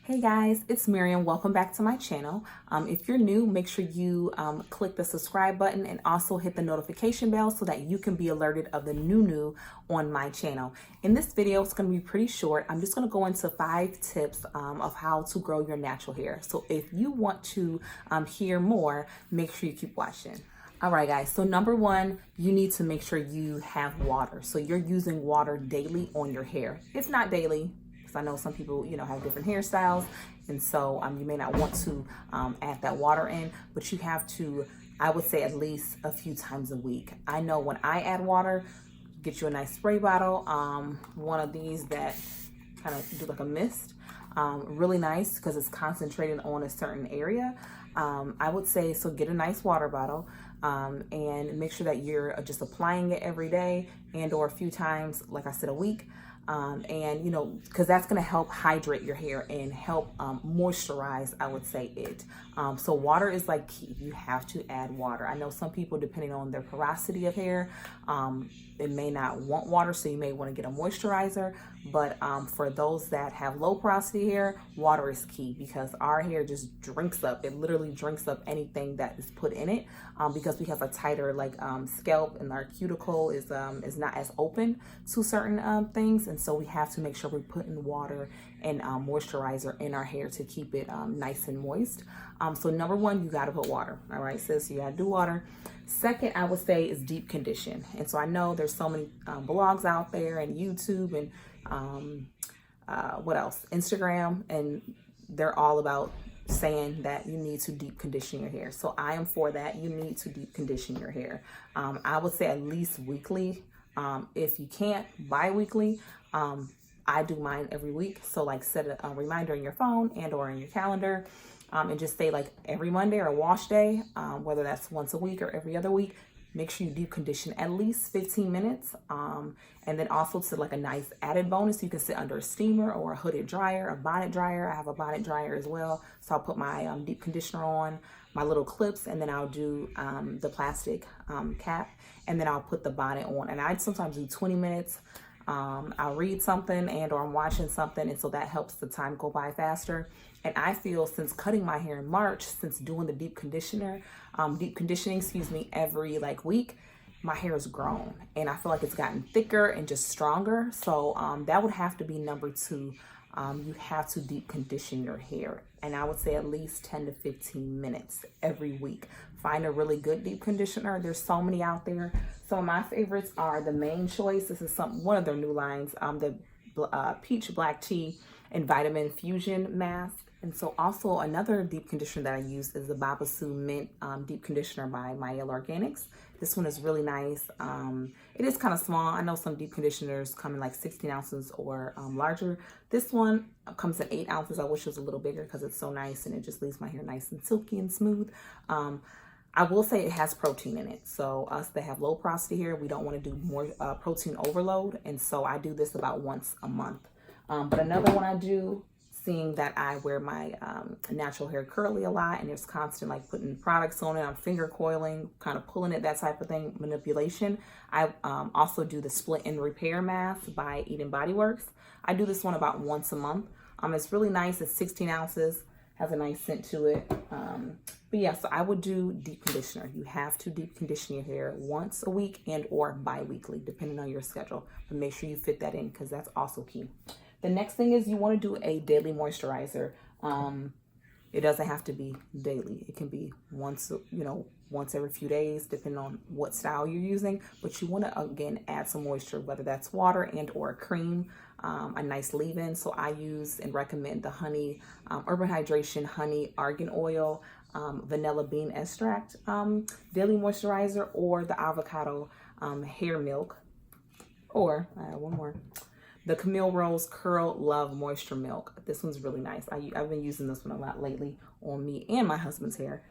Hey guys, it's Miriam. Welcome back to my channel. If you're new, make sure you click the subscribe button and also hit the notification bell so that you can be alerted of the new on my channel. In this video, it's going to be pretty short. I'm just going to go into 5 tips of how to grow your natural hair. So if you want to hear more, make sure you keep watching. All right, guys. So number 1, you need to make sure you have water. So you're using water daily on your hair. If not daily, I know some people, have different hairstyles, and so you may not want to add that water in, but you have to, I would say, at least a few times a week. I know when I add water, get you a nice spray bottle, one of these that kind of do like a mist, really nice because it's concentrated on a certain area. I would say, so get a nice water bottle and make sure that you're just applying it every day and or a few times, like I said, a week. And because that's going to help hydrate your hair and help moisturize, I would say it. So water is like key. You have to add water. I know some people, depending on their porosity of hair, it may not want water, so you may want to get a moisturizer. But for those that have low porosity hair, water is key because our hair just drinks up. It literally drinks up anything that is put in it because we have a tighter scalp, and our cuticle is not as open to certain things. And so we have to make sure we put in water and moisturizer in our hair to keep it nice and moist. So number 1, you got to put water. All right, sis, you got to do water. Second, I would say, is deep condition. And so I know there's so many blogs out there and YouTube and what else? Instagram, and they're all about saying that you need to deep condition your hair. So I am for that. You need to deep condition your hair. I would say at least weekly. If you can't, bi-weekly. I do mine every week. So set a reminder in your phone and or in your calendar, and just say every Monday or wash day, whether that's once a week or every other week. Make sure you deep condition at least 15 minutes. And then also, to a nice added bonus, you can sit under a steamer or a hooded dryer, a bonnet dryer. I have a bonnet dryer as well. So I'll put my deep conditioner on, my little clips, and then I'll do the plastic cap, and then I'll put the bonnet on. And I sometimes do 20 minutes. I'll read something and or I'm watching something, and so that helps the time go by faster. And I feel, since cutting my hair in March, since doing the deep conditioning, every week, my hair has grown, and I feel like it's gotten thicker and just stronger. So that would have to be number 2. You have to deep condition your hair, and I would say at least 10 to 15 minutes every week. Find a really good deep conditioner. There's so many out there. Some of my favorites are the Main Choice. This is one of their new lines, the Peach Black Tea and Vitamin Fusion Mask. And so also another deep conditioner that I use is the Babassu Mint Deep Conditioner by Mielle Organics. This one is really nice. It is kind of small. I know some deep conditioners come in 16 ounces or larger. This one comes in 8 ounces. I wish it was a little bigger because it's so nice and it just leaves my hair nice and silky and smooth. I will say it has protein in it. So us that have low porosity hair, we don't want to do more protein overload. And so I do this about once a month. But another one I do, seeing that I wear my natural hair curly a lot, and there's constant putting products on it, I'm finger coiling, kind of pulling it, that type of thing, manipulation. I also do the Split and Repair Mask by Eden Body Works. I do this one about once a month. It's really nice. It's 16 ounces, has a nice scent to it. But yeah, so I would do deep conditioner. You have to deep condition your hair once a week and or bi-weekly, depending on your schedule. But make sure you fit that in because that's also key. The next thing is you want to do a daily moisturizer. It doesn't have to be daily. It can be once every few days, depending on what style you're using. But you want to, again, add some moisture, whether that's water and or a cream, a nice leave-in. So I use and recommend the Honey Urban Hydration Honey Argan Oil Vanilla Bean Extract daily moisturizer, or the Avocado Hair Milk, or one more, the Camille Rose Curl Love Moisture Milk. This one's really nice. I've been using this one a lot lately on me and my husband's hair.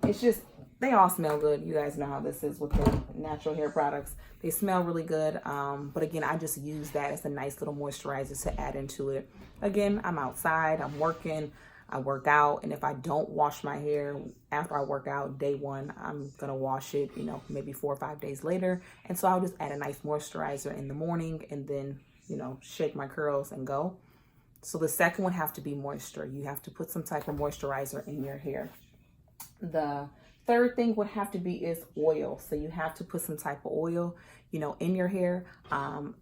It's just, they all smell good. You guys know how this is with the natural hair products. They smell really good. But again, I just use that as a nice little moisturizer to add into it. Again, I'm outside, I'm working, I work out, and if I don't wash my hair after I work out, day 1, I'm gonna wash it, maybe 4 or 5 days later. And so I'll just add a nice moisturizer in the morning and then, shake my curls and go. So the second would have to be moisture. You have to put some type of moisturizer in your hair. The third thing would have to be is oil. So you have to put some type of oil, you know, in your hair.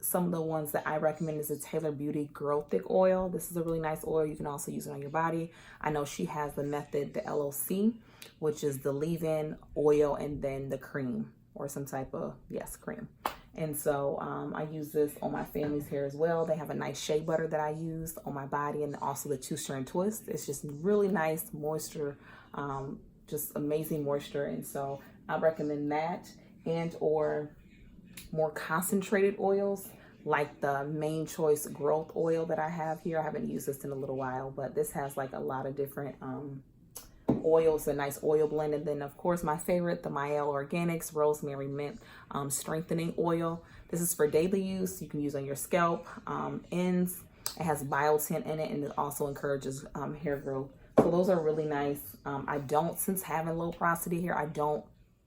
Some of the ones that I recommend is the Taylor Beauty Grow Thick Oil. This is a really nice oil. You can also use it on your body. I know she has the method, the LOC, which is the leave-in oil and then the cream or some type of, yes, cream. And so I use this on my family's hair as well. They have a nice shea butter that I use on my body, and also the 2-strand twist. It's just really nice moisture, just amazing moisture. And so I recommend that, and or more concentrated oils like the Main Choice Growth Oil that I have here. I haven't used this in a little while, but this has like a lot of different oils, a nice oil blend. And then of course my favorite, the Mielle Organics Rosemary Mint Strengthening Oil. This is for daily use. You can use on your scalp, ends. It has biotin in it, and it also encourages hair growth. So those are really nice. I don't, since having low porosity hair, I don't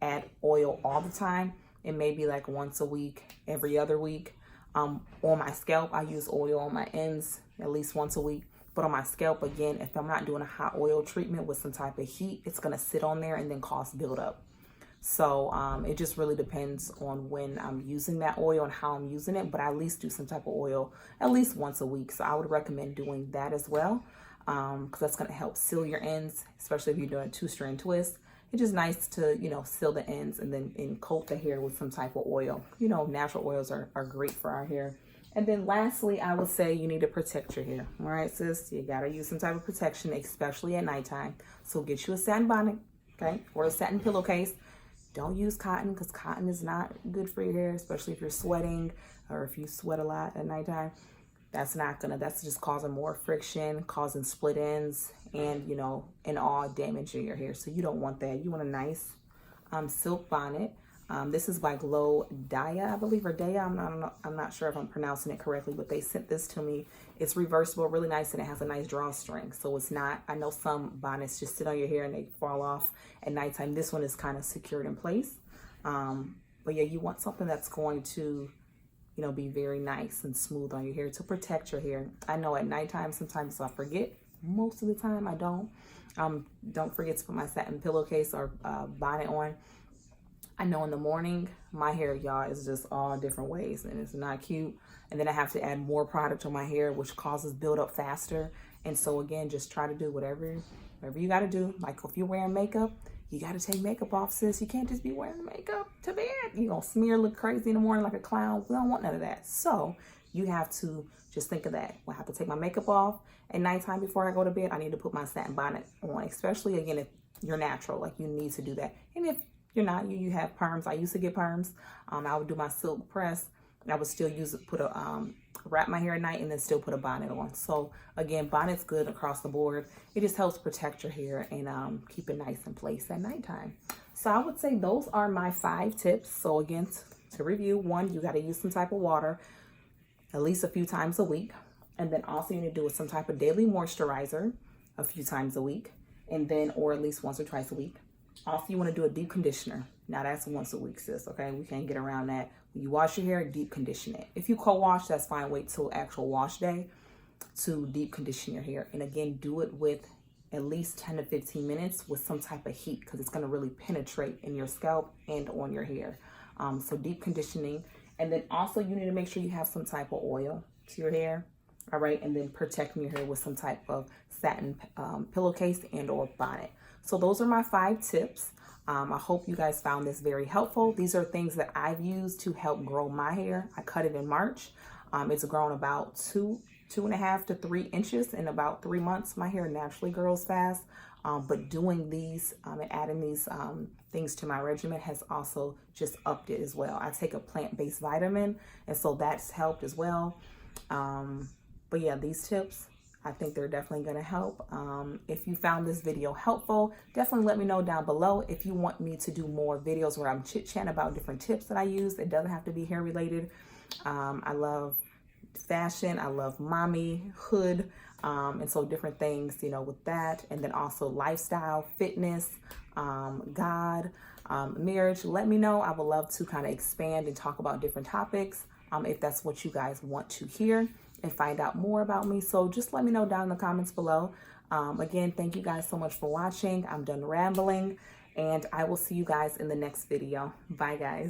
add oil all the time. It may be like once a week, every other week. On my scalp, I use oil on my ends at least once a week. But on my scalp, again, if I'm not doing a hot oil treatment with some type of heat, it's going to sit on there and then cause buildup. So it just really depends on when I'm using that oil and how I'm using it. But I at least do some type of oil at least once a week. So I would recommend doing that as well, because that's going to help seal your ends, especially if you're doing a 2-strand twist. It's just nice to, you know, seal the ends and then coat the hair with some type of oil. You know, natural oils are great for our hair. And then lastly, I would say you need to protect your hair. All right, sis, you got to use some type of protection, especially at nighttime. So get you a satin bonnet, okay, or a satin pillowcase. Don't use cotton, because cotton is not good for your hair, especially if you're sweating or if you sweat a lot at nighttime. That's just causing more friction, causing split ends, and, you know, and all damaging your hair. So you don't want that. You want a nice silk bonnet. This is by Daye, I believe, or Daye. I'm not sure if I'm pronouncing it correctly, but they sent this to me. It's reversible, really nice, and it has a nice drawstring. So it's not, I know some bonnets just sit on your hair and they fall off at nighttime. This one is kind of secured in place. But yeah, you want something that's going to, you know, be very nice and smooth on your hair to protect your hair. I know at nighttime sometimes I forget. Most of the time I don't. Don't forget to put my satin pillowcase or bonnet on. I know in the morning, my hair, y'all, is just all different ways, and it's not cute. And then I have to add more product on my hair, which causes buildup faster. And so again, just try to do whatever you got to do. Like if you're wearing makeup, you got to take makeup off, sis. You can't just be wearing makeup to bed. You're going to smear, look crazy in the morning like a clown. We don't want none of that. So you have to just think of that. I have to take my makeup off at nighttime before I go to bed. I need to put my satin bonnet on, especially again, if you're natural, like you need to do that. And if you're not, you have perms. I used to get perms. I would do my silk press. I would still wrap my hair at night and then still put a bonnet on. So again, bonnet's good across the board. It just helps protect your hair and keep it nice in place at nighttime. So I would say those are my 5 tips. So again, to review, 1, you got to use some type of water at least a few times a week. And then also you need to do some type of daily moisturizer a few times a week. And then, or at least once or twice a week. Also, you want to do a deep conditioner. Now that's once a week, sis, okay? We can't get around that. When you wash your hair, deep condition it. If you co-wash, that's fine. Wait till actual wash day to deep condition your hair. And again, do it with at least 10 to 15 minutes with some type of heat, because it's going to really penetrate in your scalp and on your hair. So deep conditioning. And then also you need to make sure you have some type of oil to your hair. All right. And then protecting your hair with some type of satin pillowcase and or bonnet. So those are my 5 tips. I hope you guys found this very helpful. These are things that I've used to help grow my hair. I cut it in March. It's grown about 2.5 to 3 inches in about 3 months. My hair naturally grows fast, but doing these and adding these things to my regimen has also just upped it as well. I take a plant-based vitamin, and so that's helped as well. But yeah, these tips, I think they're definitely going to help. If you found this video helpful, definitely let me know down below. If you want me to do more videos where I'm chit-chatting about different tips that I use, it doesn't have to be hair related. I love fashion. I love mommyhood. And so different things, you know, with that. And then also lifestyle, fitness, God, marriage. Let me know. I would love to kind of expand and talk about different topics if that's what you guys want to hear. and find out more about me. So just let me know down in the comments below. Again, thank you guys so much for watching. I'm done rambling, and I will see you guys in the next video. Bye, guys.